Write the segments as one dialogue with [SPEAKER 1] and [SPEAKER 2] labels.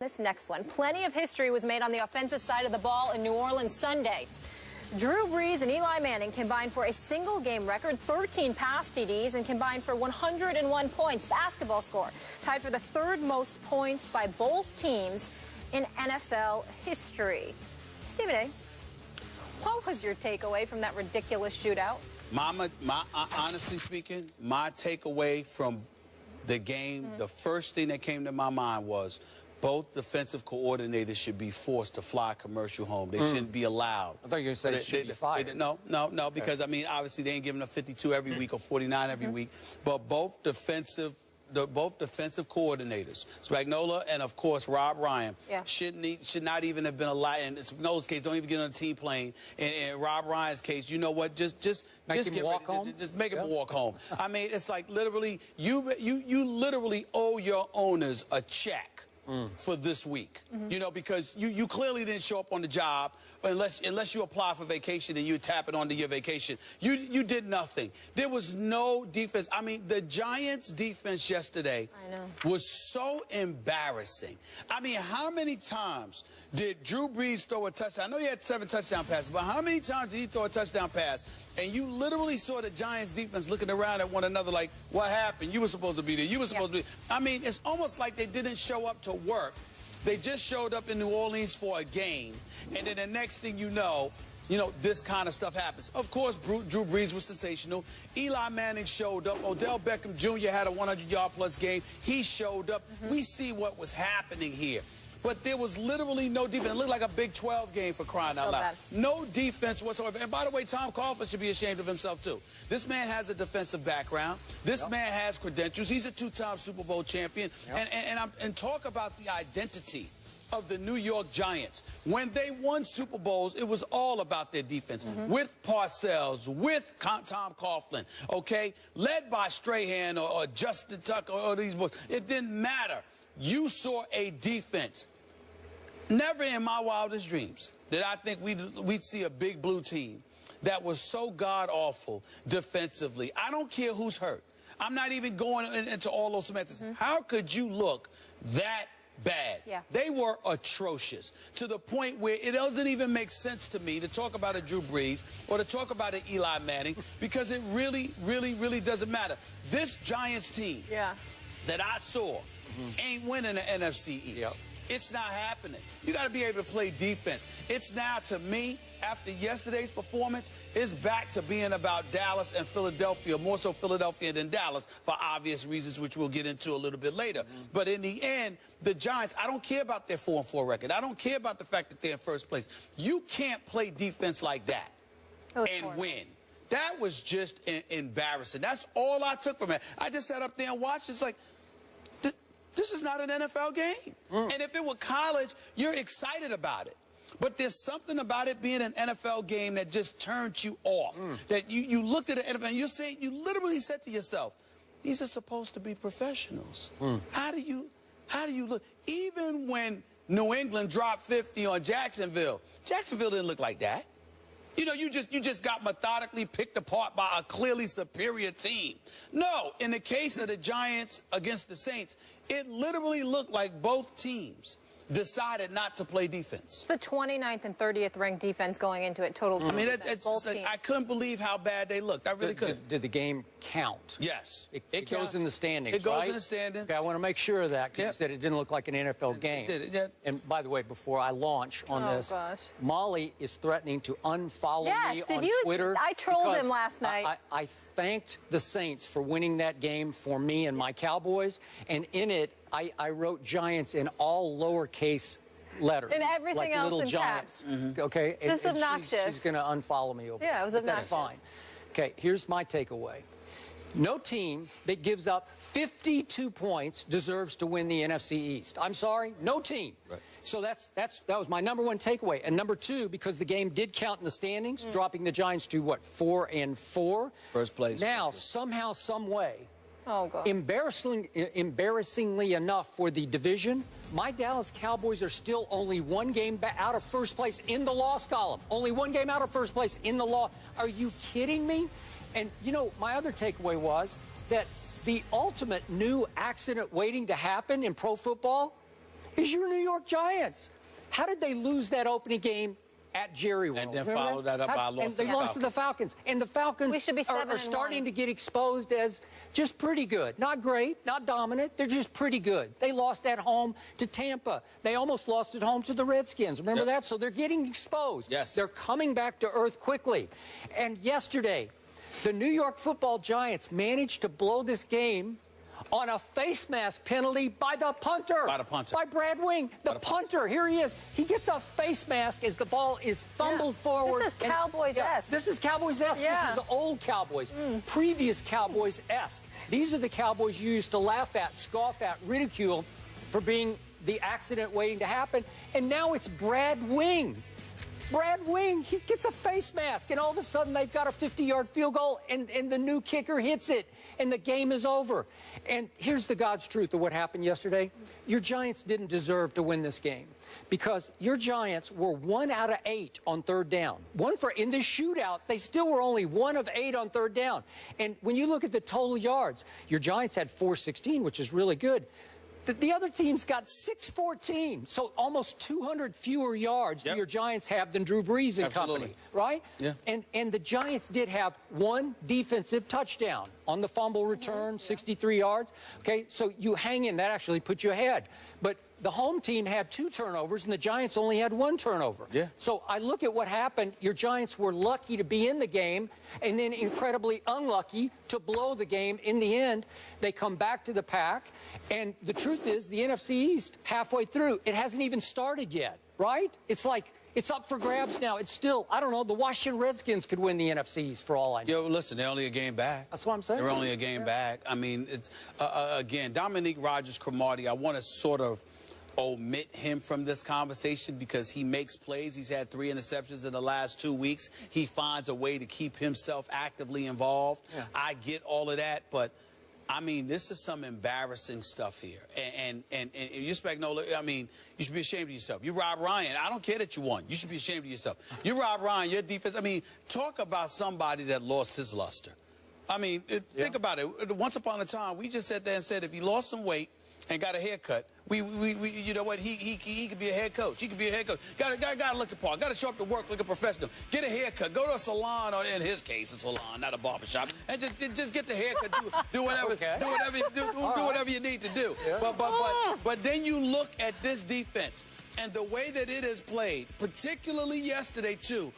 [SPEAKER 1] This next one. Plenty of history was made on the offensive side of the ball in New Orleans Sunday. Drew Brees and Eli Manning combined for a single-game record, 13 pass TDs, and combined for 101 points. Basketball score tied for the third most points by both teams in NFL history. Stephen A., what was your takeaway from that ridiculous shootout?
[SPEAKER 2] Honestly speaking, my takeaway from the game, the first thing that came to my mind was both defensive coordinators should be forced to fly commercial home. They shouldn't be allowed.
[SPEAKER 3] I thought you were going to say they should be fired.
[SPEAKER 2] No, because, I mean, obviously they ain't giving up 52 every week or 49 every week. But both defensive coordinators, Spagnuolo and, of course, Rob Ryan, should not even have been allowed. In Spagnuolo's case, don't even get on a team plane. In Rob Ryan's case, you know what? Just make him walk home. I mean, it's like literally, you literally owe your owners a check for this week, you know, because you clearly didn't show up on the job unless you apply for vacation and you tap it onto your vacation. You did nothing. There was no defense. I mean, the Giants' defense yesterday was so embarrassing. I mean, how many times did Drew Brees throw a touchdown? I know he had 7 touchdown passes, but how many times did he throw a touchdown pass? And you literally saw the Giants' defense looking around at one another like, what happened? You were supposed to be there. You were supposed to be. I mean, it's almost like they didn't show up to work. They just showed up in New Orleans for a game. And then the next thing you know, this kind of stuff happens. Of course, Drew Brees was sensational. Eli Manning showed up. Odell Beckham Jr. had a 100-yard-plus game. He showed up. We see what was happening here. But there was literally no defense. It looked like a Big 12 game for crying out loud. No defense whatsoever. And by the way, Tom Coughlin should be ashamed of himself, too. This man has a defensive background. This man has credentials. He's a 2-time Super Bowl champion. And talk about the identity of the New York Giants. When they won Super Bowls, it was all about their defense. With Parcells, with Tom Coughlin, okay? Led by Strahan or Justin Tucker or these boys. It didn't matter. You saw a defense. Never in my wildest dreams did I think we'd see a big blue team that was so god-awful defensively. I don't care who's hurt. I'm not even going into all those semantics. How could you look that bad? They were atrocious to the point where it doesn't even make sense to me to talk about a Drew Brees or to talk about an Eli Manning because it really, really, really doesn't matter. This Giants team that I saw ain't winning the NFC East. It's not happening. You got to be able to play defense. It's now, to me, after yesterday's performance, it's back to being about Dallas and Philadelphia, more so Philadelphia than Dallas for obvious reasons, which we'll get into a little bit later. But in the end, the Giants, I don't care about their 4-4 record. I don't care about the fact that they're in first place. You can't play defense like that and win. That was just embarrassing. That's all I took from it. I just sat up there and watched. It's like, this is not an NFL game. And if it were college, you're excited about it. But there's something about it being an NFL game that just turned you off. That you looked at the NFL and you literally said to yourself, these are supposed to be professionals. How do you look? Even when New England dropped 50 on Jacksonville didn't look like that. You know, you just got methodically picked apart by a clearly superior team. No, in the case of the Giants against the Saints, it literally looked like both teams decided not to play defense.
[SPEAKER 1] The 29th and 30th ranked defense going into it, total.
[SPEAKER 2] I mean, I couldn't believe how bad they looked. I really couldn't.
[SPEAKER 3] Did the game count?
[SPEAKER 2] Yes.
[SPEAKER 3] It goes in the standings,
[SPEAKER 2] It goes in the standings.
[SPEAKER 3] Okay, I want to make sure of that because you said it didn't look like an NFL game.
[SPEAKER 2] It did.
[SPEAKER 3] And by the way, before I launch on this, Molly is threatening to unfollow me on Twitter.
[SPEAKER 1] I trolled him last night.
[SPEAKER 3] I thanked the Saints for winning that game for me and my Cowboys, and in it, I wrote Giants in all lowercase letters.
[SPEAKER 1] And everything
[SPEAKER 3] like
[SPEAKER 1] else
[SPEAKER 3] little
[SPEAKER 1] in
[SPEAKER 3] Giants.
[SPEAKER 1] caps.
[SPEAKER 3] Okay?
[SPEAKER 1] Just obnoxious.
[SPEAKER 3] She's going to unfollow me over
[SPEAKER 1] it was obnoxious.
[SPEAKER 3] That's fine. Okay, here's my takeaway. No team that gives up 52 points deserves to win the NFC East. I'm sorry, no team. Right. So that was my #1 takeaway. And #2, because the game did count in the standings, dropping the Giants to, what, 4-4?
[SPEAKER 2] First place.
[SPEAKER 3] Now, somehow, some way, embarrassingly enough for the division, my Dallas Cowboys are still only 1 game out of first place in the loss column. Only 1 game out of first place in the loss. Are you kidding me? And, you know, my other takeaway was that the ultimate new accident waiting to happen in pro football is your New York Giants. How did they lose that opening game at Jerry World?
[SPEAKER 2] And then follow that up by a loss
[SPEAKER 3] and they lost to the Falcons. And the Falcons are starting to get exposed as just pretty good. Not great, not dominant. They're just pretty good. They lost at home to Tampa. They almost lost at home to the Redskins. Remember that? So they're getting exposed.
[SPEAKER 2] Yes.
[SPEAKER 3] They're coming back to earth quickly. And yesterday, the New York Football Giants managed to blow this game on a face mask penalty by the punter.
[SPEAKER 2] By the punter.
[SPEAKER 3] By Brad Wing. The punter. Here he is. He gets a face mask as the ball is fumbled forward.
[SPEAKER 1] This is Cowboys-esque.
[SPEAKER 3] This is Cowboys-esque. This is old Cowboys. Previous Cowboys-esque. These are the Cowboys you used to laugh at, scoff at, ridicule for being the accident waiting to happen. And now it's Brad Wing. Brad Wing, he gets a face mask, and all of a sudden they've got a 50-yard field goal, and the new kicker hits it, and the game is over. And here's the God's truth of what happened yesterday. Your Giants didn't deserve to win this game because your Giants were 1 out of 8 on third down. In this shootout, they still were only 1 of 8 on third down. And when you look at the total yards, your Giants had 416, which is really good. The other team's got 614, so almost 200 fewer yards do your Giants have than Drew Brees and company, right?
[SPEAKER 2] Yeah.
[SPEAKER 3] And the Giants did have 1 defensive touchdown on the fumble return, 63 yards. Okay, so you hang in. That actually put you ahead. But the home team had 2 turnovers, and the Giants only had 1 turnover.
[SPEAKER 2] Yeah.
[SPEAKER 3] So I look at what happened. Your Giants were lucky to be in the game, and then incredibly unlucky to blow the game. In the end, they come back to the pack, and the truth is, the NFC East, halfway through, it hasn't even started yet, right? It's like it's up for grabs now. It's still, I don't know, the Washington Redskins could win the NFC East for all I know.
[SPEAKER 2] Yo, listen, they're only a game back.
[SPEAKER 3] That's what I'm saying.
[SPEAKER 2] They're only a game back. I mean, it's, again, Dominique Rodgers-Cromartie, I want to sort of omit him from this conversation because he makes plays. He's had 3 interceptions in the last 2 weeks. He finds a way to keep himself actively involved. Yeah. I get all of that, but I mean, this is some embarrassing stuff here. And you Spagnola, I mean, you should be ashamed of yourself. You Rob Ryan. I don't care that you won. You should be ashamed of yourself. You Rob Ryan, your defense. I mean, talk about somebody that lost his luster. I mean, think about it. Once upon a time, we just sat there and said if he lost some weight and got a haircut, you know what, he could be a head coach. He could be a head coach. Got to look the part. Got to show up to work, look a professional. Get a haircut. Go to a salon, or in his case, a salon, not a barbershop, and just get the haircut. Do whatever. Okay. Do whatever you need to do. Yeah. But then you look at this defense and the way that it has played, particularly yesterday too.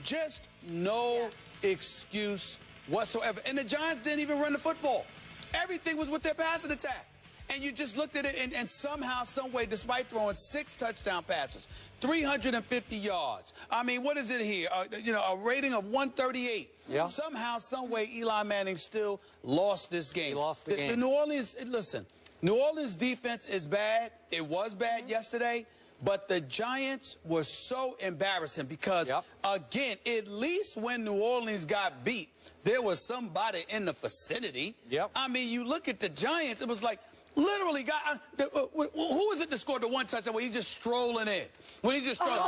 [SPEAKER 2] Just no excuse whatsoever. And the Giants didn't even run the football. Everything was with their passing attack. And you just looked at it, and somehow, some way, despite throwing 6 touchdown passes, 350 yards. I mean, what is it here? You know, a rating of 138. Yeah. Somehow, some way, Eli Manning still lost this game.
[SPEAKER 3] He lost the game.
[SPEAKER 2] The New Orleans, listen, New Orleans defense is bad. It was bad yesterday. But the Giants were so embarrassing because, again, at least when New Orleans got beat, there was somebody in the vicinity. Yep. I mean, you look at the Giants, it was like, literally, who is it that scored the 1 touchdown where he's just strolling in? When he just strolling,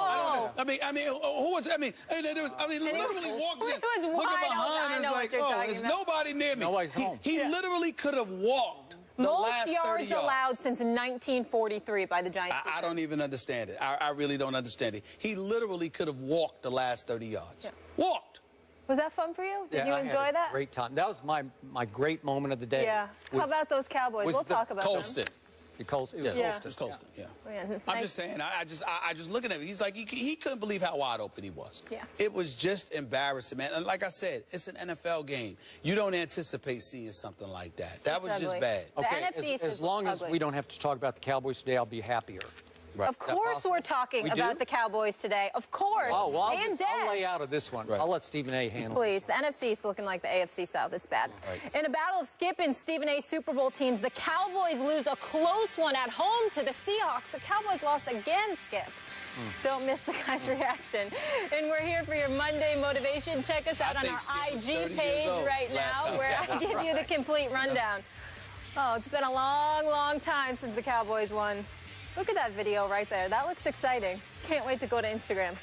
[SPEAKER 2] I mean, who was? I mean, literally walked in, looking behind, and it's like, oh, there's nobody near me.
[SPEAKER 3] Nobody's home.
[SPEAKER 2] He literally could have walked the last 30 yards.
[SPEAKER 1] Most yards allowed since 1943 by the Giants.
[SPEAKER 2] I don't even understand it. I really don't understand it. He literally could have walked the last 30 yards. Yeah. Walked.
[SPEAKER 1] Was that fun for you? Did you enjoy that?
[SPEAKER 3] Great time. That was my great moment of the day.
[SPEAKER 1] Yeah. How about those Cowboys? We'll talk about
[SPEAKER 2] Colston.
[SPEAKER 1] them.
[SPEAKER 3] It was
[SPEAKER 2] Colston. Yeah. I'm just saying. I just looking at him. He's like he couldn't believe how wide open he was. Yeah. It was just embarrassing, man. And like I said, it's an NFL game. You don't anticipate seeing something like that. That was just bad.
[SPEAKER 3] Okay. As long as we don't have to talk about the Cowboys today, I'll be happier.
[SPEAKER 1] Right. Of course we're talking about the Cowboys today. Of course.
[SPEAKER 3] Oh, well, I'll lay out of this one. Right. I'll let Stephen A. handle it.
[SPEAKER 1] Please. The NFC is looking like the AFC South. It's bad. Right. In a battle of Skip and Stephen A. Super Bowl teams, the Cowboys lose a close one at home to the Seahawks. The Cowboys lost again, Skip. Don't miss the guy's reaction. And we're here for your Monday motivation. Check us out on our IG page right now, where I give you the complete rundown. Oh, it's been a long, long time since the Cowboys won. Look at that video right there. That looks exciting. Can't wait to go to Instagram.